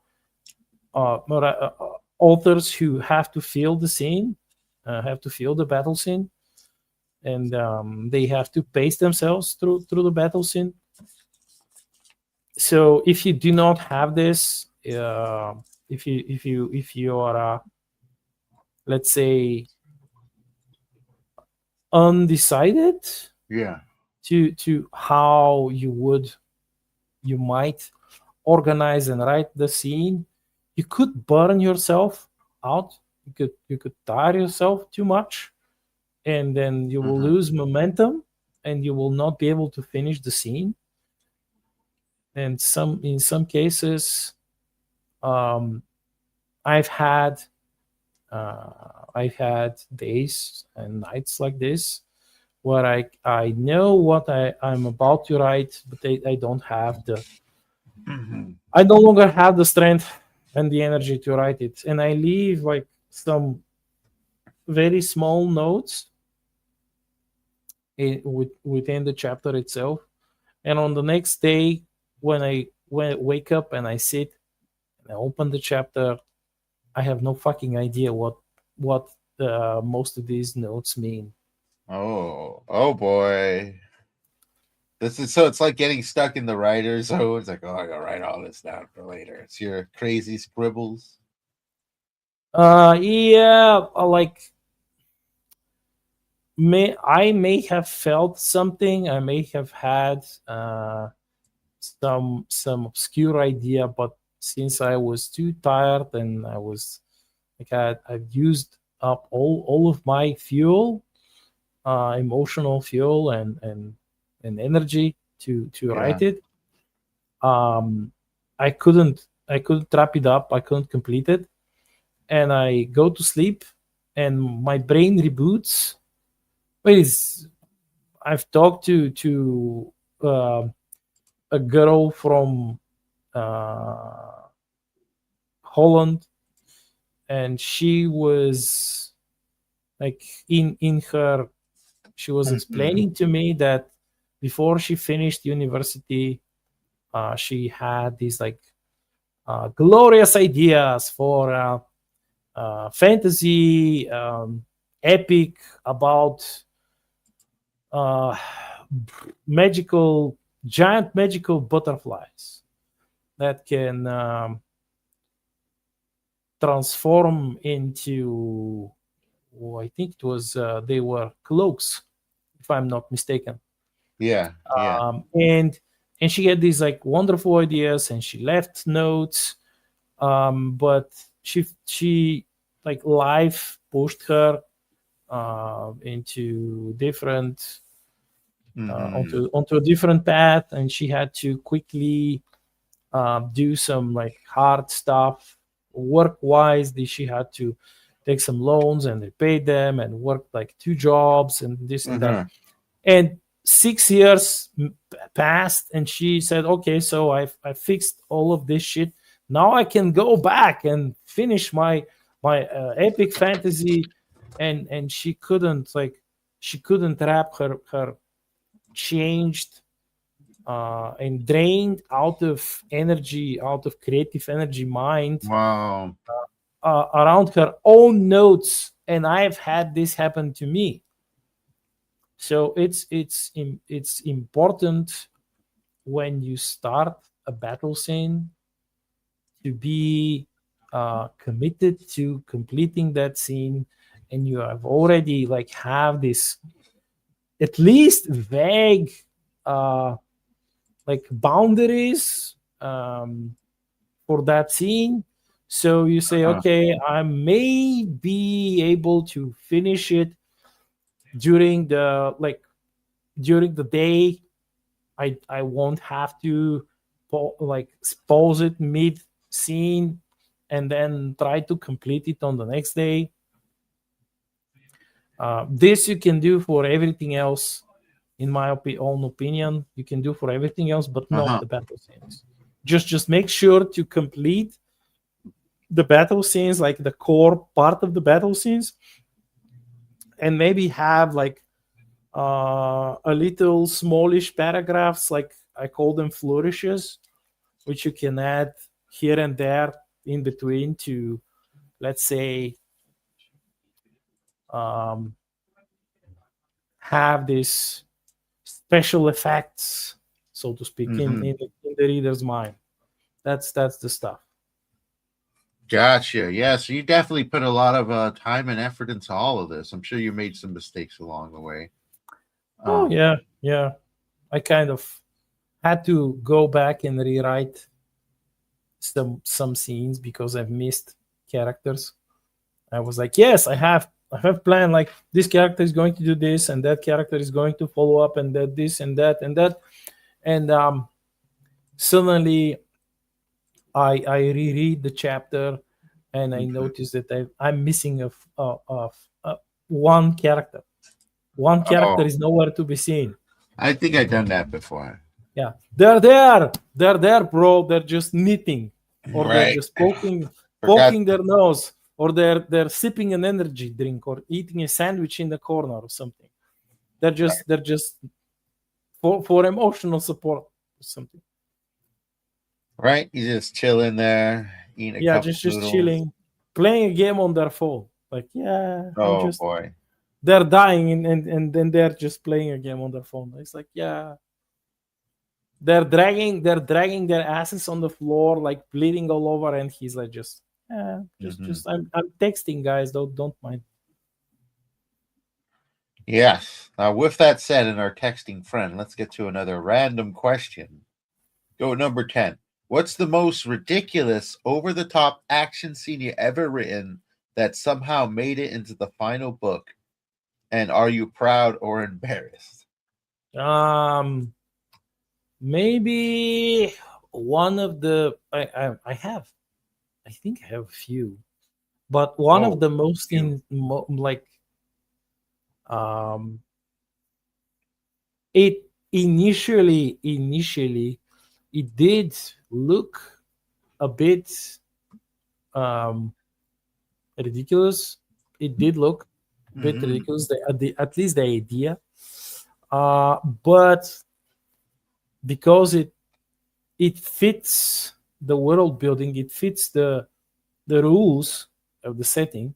authors who have to feel the scene, have to feel the battle scene, and they have to pace themselves through the battle scene. So if you do not have this, if you are, let's say, undecided Yeah. to how you might organize and write the scene, you could burn yourself out. You could tire yourself too much, and then you will Uh-huh. lose momentum, and you will not be able to finish the scene. And in some cases, um, I've had I've had days and nights like this where I know what I'm about to write, but I don't have the Hmm. I no longer have the strength and the energy to write it, and I leave like some very small notes within the chapter itself. And on the next day, when I wake up and I sit and I open the chapter, I have no fucking idea what most of these notes mean. Oh, oh boy. This is so it's like getting stuck in the writer zone. It's like, oh, I gotta write all this down for later. It's your crazy scribbles. Yeah, like, I may have felt something. I may have had some obscure idea, but since I was too tired and I was like, I've used up all of my fuel, emotional fuel and energy to Yeah. write it. Um, I couldn't wrap it up. I couldn't complete it, and I go to sleep, and my brain reboots. Wait, I've talked to uh, a girl from uh, Holland, and she was like, in her she was Mhm. explaining to me that before she finished university, she had these like glorious ideas for fantasy, epic about uh, magical giant magical butterflies that can transform into, oh, I think it was they were cloaks, if I'm not mistaken. Yeah. Yeah. And she had these like wonderful ideas, and she left notes, but she like life pushed her into different Hmm. onto a different path, and she had to quickly do some like hard stuff work wise. She had to take some loans and repay them and work like two jobs and this and that. Uh-huh. And 6 years passed, and she said, okay, so I fixed all of this shit. Now I can go back and finish my epic fantasy. And she couldn't wrap her changed and drained out of energy, out of creative energy mind, Wow. around her own notes. And I've had this happen to me. So it's important when you start a battle scene to be committed to completing that scene, and you have already like have this at least vague uh, like boundaries for that scene. So you say, Uh-huh. okay, I may be able to finish it during the day. I won't have to like pause it mid scene and then try to complete it on the next day. This you can do for everything else. In my own opinion, you can do for everything else, but not Uh-huh. the battle scenes. Just make sure to complete the battle scenes, like the core part of the battle scenes, and maybe have like a little smallish paragraphs, like I call them flourishes, which you can add here and there in between to, let's say, um, have this special effects, so to speak, Hmm. in the reader's mind. That's the stuff. Gotcha. Yeah, so you definitely put a lot of time and effort into all of this. I'm sure you made some mistakes along the way. Oh Um, yeah, yeah. I kind of had to go back and rewrite some scenes because I've missed characters. I was like, yes, I have planned, like this character is going to do this and that character is going to follow up and that this and that and that, and suddenly I reread the chapter and I mhm. noticed that I'm missing one character. One character Oh, is nowhere to be seen. I think I've done that before. Yeah, they're there, bro. They're just knitting, or they're Right. just poking Forgot. their nose, or they're sipping an energy drink, or eating a sandwich in the corner or something. They're just for emotional support or something. Right. You just chilling there, eating a Yeah, cup of just noodles. chilling, playing a game on their phone. Like, yeah, I'm Oh just boy. they're dying, and then they're just playing a game on their phone. It's like, yeah, they're dragging their asses on the floor, like bleeding all over, and he's like, just yeah, just Hmm. just I'm texting, guys. Don't mind. Yes. Now, with that said, and our texting friend, let's get to another random question. Go number 10. What's the most ridiculous, over the top action scene you ever written that somehow made it into the final book? And are you proud or embarrassed? Um, maybe one of the I have, I think I have a few, but one of Oh, the most you. like um it initially it did look a bit um ridiculous. It did look a bit Hmm. ridiculous, at least the idea, but because it fits the world building, it fits the rules of the setting.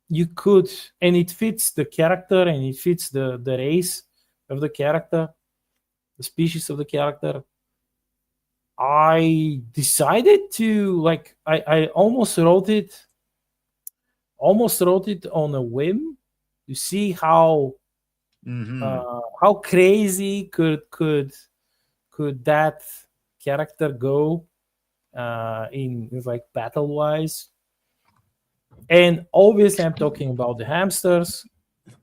You could, and it fits the character, and it fits the race of the character, the species of the character. I decided to, like, I almost wrote it on a whim to see Hmm. how crazy could that character go in like battle wise. And obviously I'm talking about the hamsters.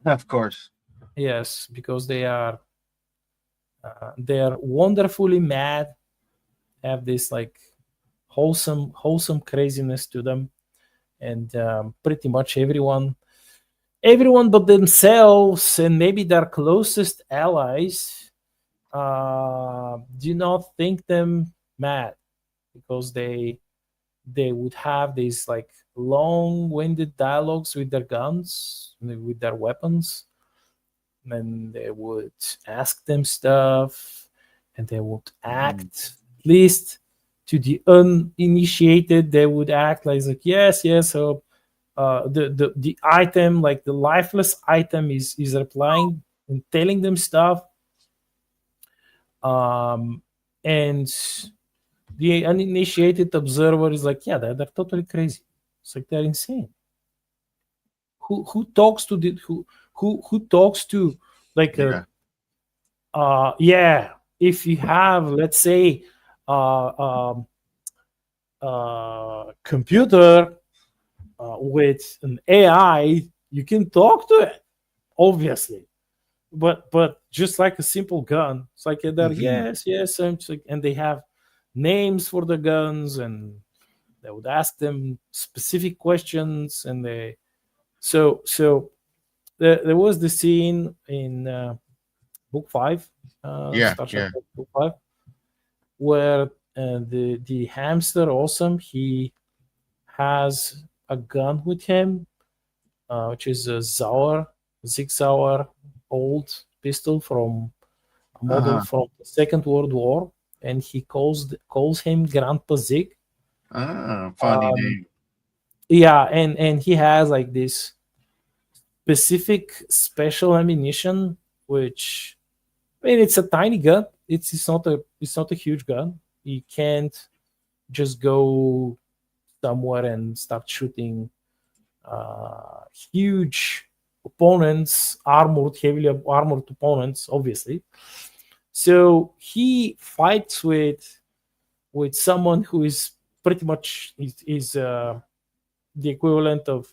Of course. Yes, because they're wonderfully mad, have this like wholesome craziness to them, and pretty much everyone but themselves and maybe their closest allies do not think them mad, because they would have these like long-winded dialogues with their guns, with their weapons, and they would ask them stuff, and they would Hmm. act, at least to the uninitiated, they would act like yes, yes. So the item, like the lifeless item, is replying and telling them stuff, um and the uninitiated observer is like, yeah, they're totally crazy. It's like they're insane. Who talks to the who talks to like a Yeah. yeah, if you have, let's say, uh computer with an AI, you can talk to it, obviously. But just like a simple gun, it's like they're Hmm. yes, yes, and they have names for the guns, and they would ask them specific questions, and they So there was the scene in book five, Yeah, Star yeah. Shattered book five, where the hamster Awesome, he has a gun with him, which is a Zauer, Sig Sauer old pistol from a model Uh-huh. from the Second World War, and he calls him Grandpa Zig. Ah, funny Um, name. yeah, and he has like this specific special ammunition, which, I mean, it's a tiny gun. It's not a huge gun. You can't just go somewhere and start shooting huge opponents, heavily armored opponents, obviously. So he fights with someone who is pretty much is the equivalent of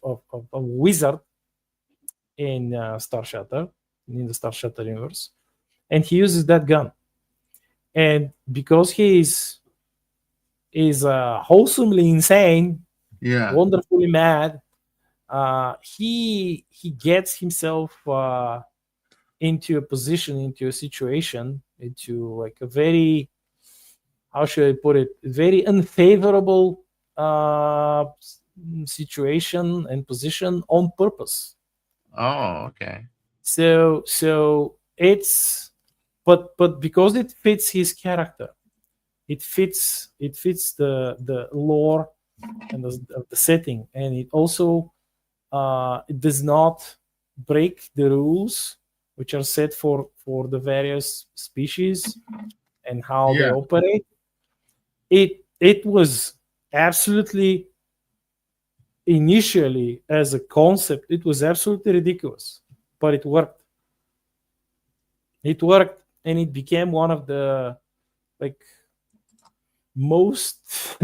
a wizard in Star Shatter, in the Star Shatter universe, and he uses that gun. And because he is wholesomely insane, Yeah. wonderfully mad, he gets himself into a position, into a situation, into like a very, how should I put it, very unfavorable situation and position on purpose. Oh, okay. So it's, but because it fits his character, it fits the lore and the setting, and it also it does not break the rules which are set for the various species and how they Yeah. operate. It was absolutely, initially, as a concept, it was absolutely ridiculous, but it worked, and it became one of the, like, most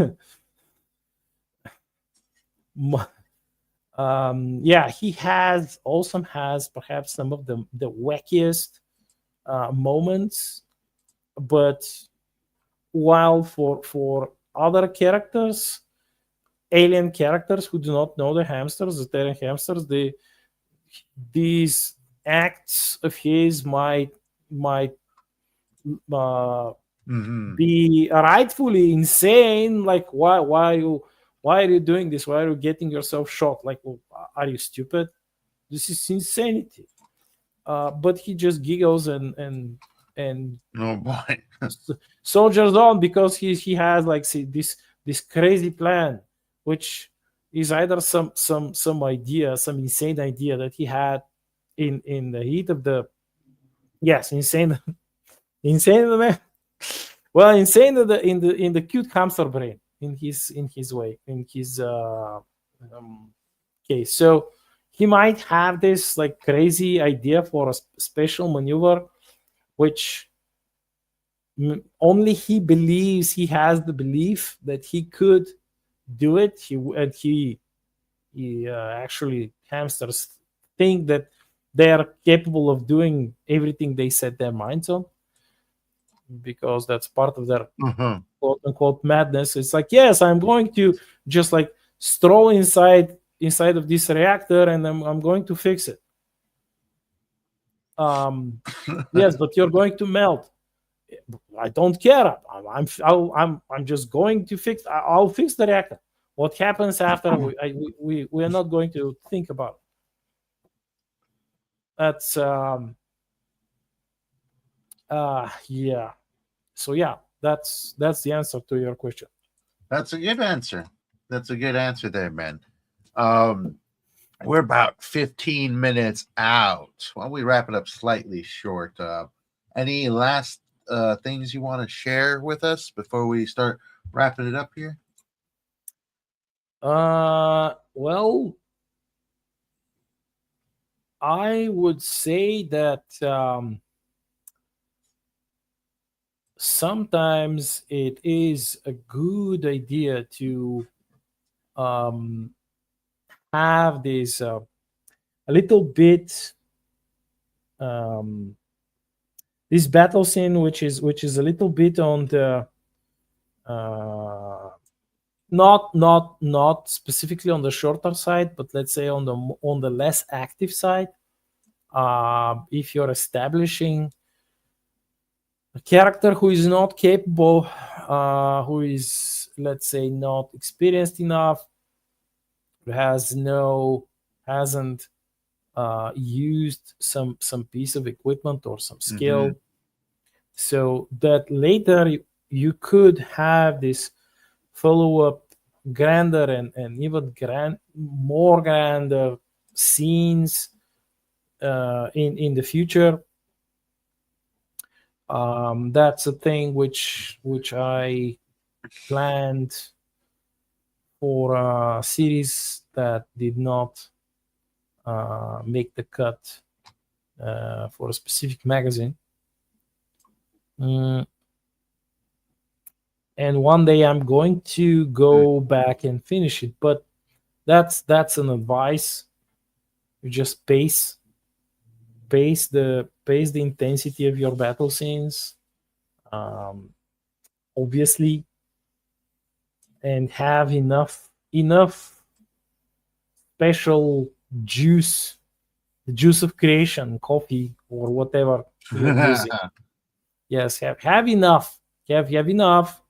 yeah, he has also has perhaps some of the wackiest moments, but while for other characters, alien characters who do not know the hamsters, the Terran hamsters, these acts of his might uh, Mm-hmm. be rightfully insane. Like, why are you doing this? Why are you getting yourself shot? Like, well, are you stupid? This is insanity. But he just giggles and Oh boy. s- soldiers on, because he has, like, see, this crazy plan, which is either some idea, some insane idea that he had in the heat of the, yes, insane, insane in the man, well, insane in the cute hamster brain, in his way, in his um, case. So he might have this, like, crazy idea for a special maneuver, which only he believes, he has the belief that he could do it. He actually, hamsters think that they are capable of doing everything they set their minds on, because that's part of their Uh-huh. quote unquote madness. It's like, yes, I'm going to just, like, stroll inside of this reactor, and I'm going to fix it. um yes, but you're going to melt. I don't care. I'm just going to I'll fix the reactor. What happens after, we are not going to think about it. That's yeah. So yeah, that's the answer to your question. That's a good answer. That's a good answer there, man. Um, we're about 15 minutes out. Why don't we wrap it up slightly short? Any last things you want to share with us before we start wrapping it up here? Well, I would say that sometimes it is a good idea to um, have this a little bit, um, this battle scene, which is a little bit on the uh, not specifically on the shorter side, but let's say on the less active side. If you're establishing a character who is not capable, who is, let's say, not experienced enough, who hasn't used some piece of equipment or some Mm-hmm. skill, so that later you could have this follow up grander and even more grander scenes in the future. That's a thing which I planned for a series that did not make the cut for a specific magazine. Mm, and one day I'm going to go back and finish it. But that's an advice. You just pace the intensity of your battle scenes, um, obviously, and have enough special juice, the juice of creation, coffee or whatever you're using. Yes, have enough. Have enough.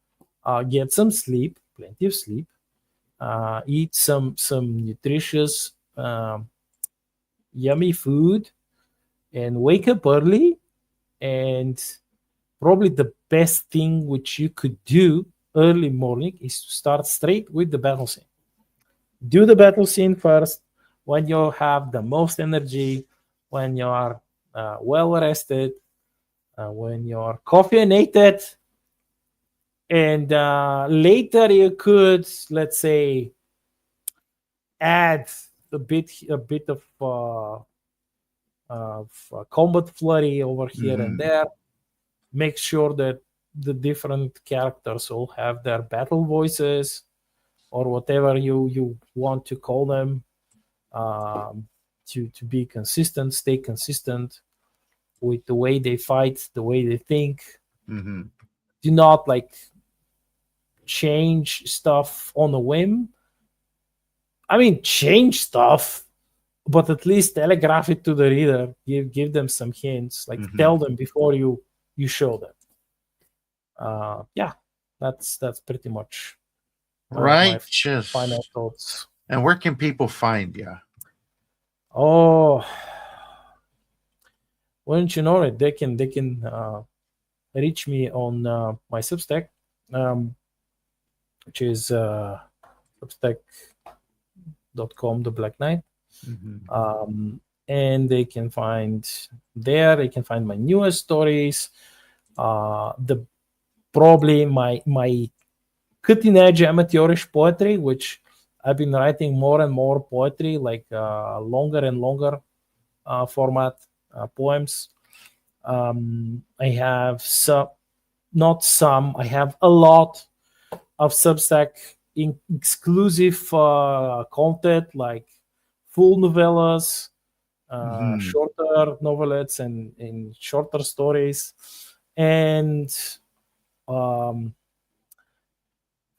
Get some sleep, plenty of sleep. Eat some nutritious, yummy food, and wake up early. And probably the best thing which you could do early morning is to start straight with the battle scene. Do the battle scene first when you have the most energy, when you are well rested, when you are caffeinated, and later you could, let's say, add a bit of combat flurry over here and Mm-hmm. there. Make sure that the different characters all have their battle voices or whatever you want to call them, um, to be consistent, stay consistent with the way they fight, the way they think. Mm-hmm. Do not like change stuff on a whim. I mean, change stuff, but at least telegraph it to the reader. Give them some hints. Like Mm-hmm. tell them before you show them. Yeah, that's pretty much my final Righteous. thoughts. And where can people find you? Oh, wouldn't you know it? They can reach me on my Substack, um, which is substack.com, the Black Knight. Mm-hmm. Um, and they can find they can find my newest stories, the probably my cutting edge amateurish poetry, which I've been writing more and more poetry, like longer and longer format poems. I have some, not some, I have a lot of Substack exclusive content, like full novellas, Mm-hmm. shorter novelettes, and shorter stories. And um,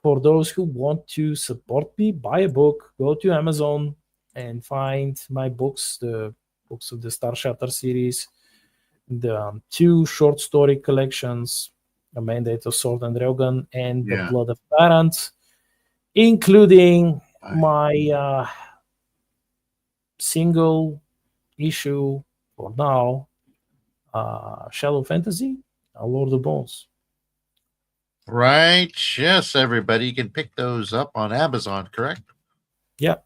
for those who want to support me, buy a book, go to Amazon and find my books, the books of the Star Shatter series, the two short story collections, A Mandate of Sword and Railgun, and The Yeah. Blood of Parents, including I, my single issue for now, Shadow Fantasy, Lord of Bones. righteous, everybody. You can pick those up on Amazon, correct? Yeah.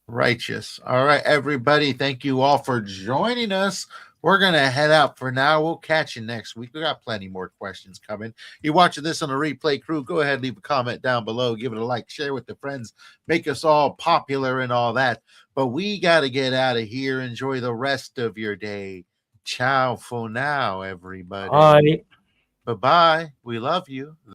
Righteous. All right, everybody. Thank you all for joining us. We're going to head out for now. We'll catch you next week. We got plenty more questions coming. You're watching this on the replay crew. Go ahead, leave a comment down below. Give it a like, share with the friends, make us all popular and all that. But we got to get out of here. Enjoy the rest of your day. Ciao for now, everybody. I Bye bye. We love you.